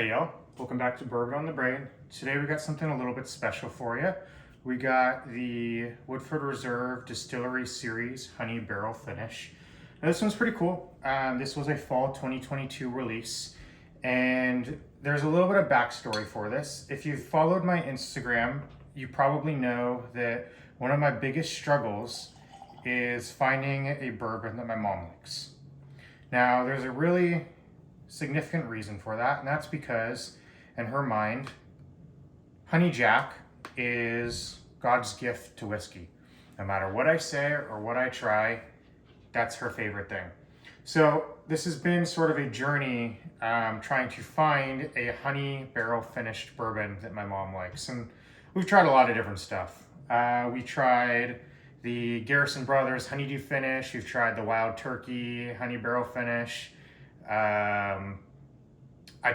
Hey y'all, welcome back to Bourbon on the Brain. Today we got something a little bit special for you. We got the Woodford Reserve Distillery Series Honey Barrel Finish. Now this one's pretty cool. This was a fall 2022 release, and there's a little bit of backstory for this. If you've followed my Instagram, you probably know that one of my biggest struggles is finding a bourbon that my mom likes. Now there's a really significant reason for that, and that's because in her mind, Honey Jack is God's gift to whiskey. No matter what I say or what I try, that's her favorite thing. So this has been sort of a journey trying to find a honey barrel finished bourbon that my mom likes. And we've tried a lot of different stuff. We tried the Garrison Brothers Honeydew Finish. We've tried the Wild Turkey Honey Barrel Finish. I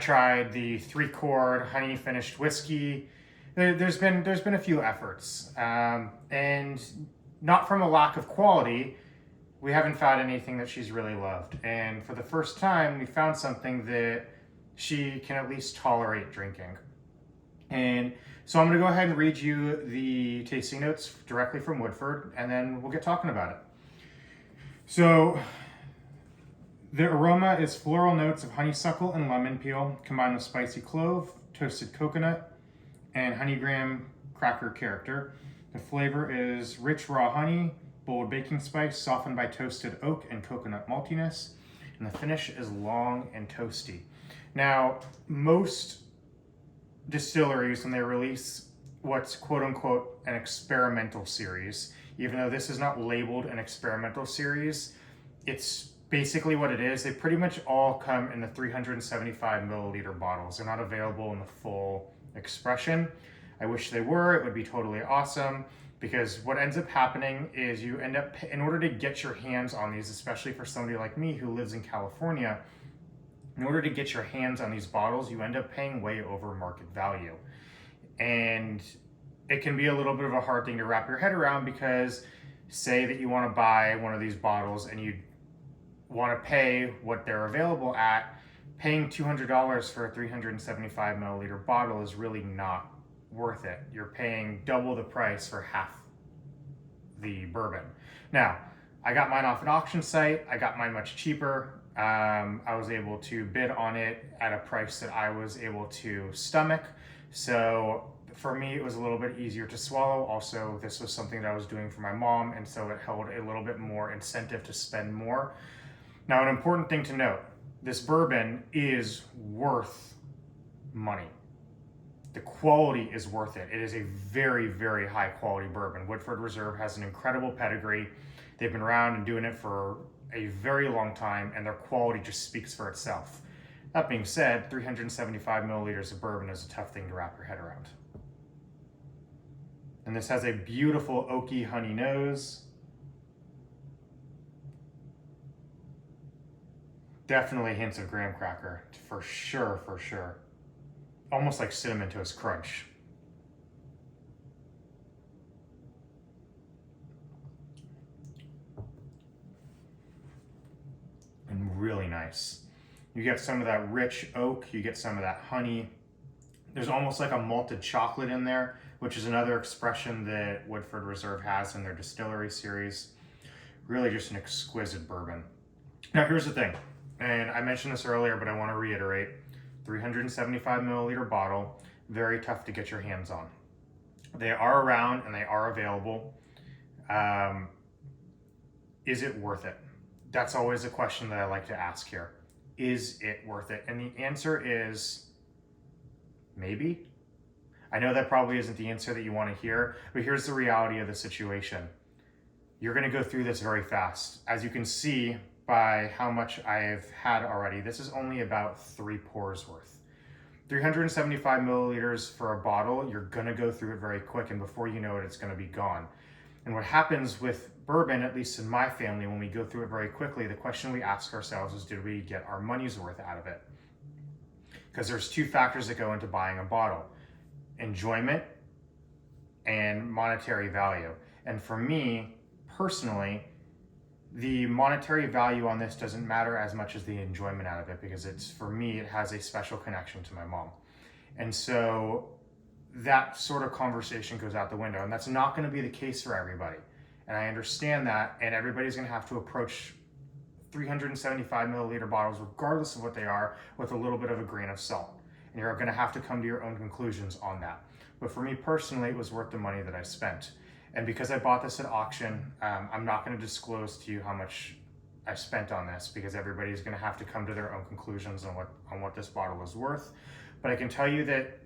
tried the 3-chord honey finished whiskey. There's been a few efforts, and not from a lack of quality. We haven't found anything that she's really loved, and for the first time, we found something that she can at least tolerate drinking. And so I'm going to go ahead and read you the tasting notes directly from Woodford, and then we'll get talking about it. So the aroma is floral notes of honeysuckle and lemon peel combined with spicy clove, toasted coconut, and honey graham cracker character. The flavor is rich raw honey, bold baking spice, softened by toasted oak and coconut maltiness, and the finish is long and toasty. Now, most distilleries, when they release what's quote unquote an experimental series, even though this is not labeled an experimental series, it's basically what it is. They pretty much all come in the 375 milliliter bottles. They're not available in the full expression. I wish they were. It would be totally awesome, because what ends up happening is you end up, in order to get your hands on these, especially for somebody like me who lives in California, in order to get your hands on these bottles, you end up paying way over market value. And it can be a little bit of a hard thing to wrap your head around, because say that you want to buy one of these bottles and you want to pay what they're available at, paying $200 for a 375 milliliter bottle is really not worth it. You're paying double the price for half the bourbon. Now, I got mine off an auction site. I got mine much cheaper. I was able to bid on it at a price that I was able to stomach. So for me, it was a little bit easier to swallow. Also, this was something that I was doing for my mom, and so it held a little bit more incentive to spend more. Now, an important thing to note, this bourbon is worth money. The quality is worth it. It is a very, very high quality bourbon. Woodford Reserve has an incredible pedigree. They've been around and doing it for a very long time, and their quality just speaks for itself. That being said, 375 milliliters of bourbon is a tough thing to wrap your head around. And this has a beautiful oaky honey nose. Definitely hints of graham cracker, for sure, for sure. Almost like Cinnamon Toast Crunch. And really nice. You get some of that rich oak, you get some of that honey. There's almost like a malted chocolate in there, which is another expression that Woodford Reserve has in their distillery series. Really just an exquisite bourbon. Now here's the thing, and I mentioned this earlier, but I want to reiterate. 375 milliliter bottle, very tough to get your hands on. They are around and they are available. Is it worth it? That's always a question that I like to ask here. Is it worth it? And the answer is maybe. I know that probably isn't the answer that you want to hear, but here's the reality of the situation. You're going to go through this very fast. As you can see by how much I've had already, this is only about 3 pours worth. 375 milliliters for a bottle, you're going to go through it very quick, and before you know it, it's going to be gone. And what happens with bourbon, at least in my family, when we go through it very quickly, the question we ask ourselves is, did we get our money's worth out of it? Because there's 2 factors that go into buying a bottle: enjoyment and monetary value. And for me, personally, the monetary value on this doesn't matter as much as the enjoyment out of it, because it's, for me, it has a special connection to my mom. And so that sort of conversation goes out the window, and that's not going to be the case for everybody. And I understand that, and everybody's going to have to approach 375 milliliter bottles, regardless of what they are, with a little bit of a grain of salt. And you're going to have to come to your own conclusions on that. But for me personally, it was worth the money that I spent. And because I bought this at auction, I'm not going to disclose to you how much I spent on this, because everybody's going to have to come to their own conclusions on what this bottle is worth. But I can tell you that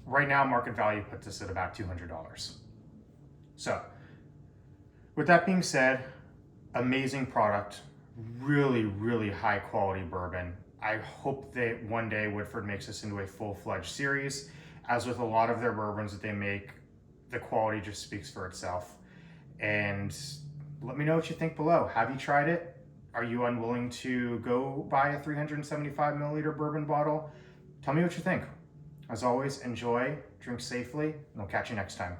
right now, market value puts us at about $200. So, with that being said, amazing product, really, really high quality bourbon. I hope that one day Woodford makes this into a full-fledged series. As with a lot of their bourbons that they make, the quality just speaks for itself. And let me know what you think below. Have you tried it? Are you unwilling to go buy a 375 milliliter bourbon bottle? Tell me what you think. As always, enjoy, drink safely, and I'll catch you next time.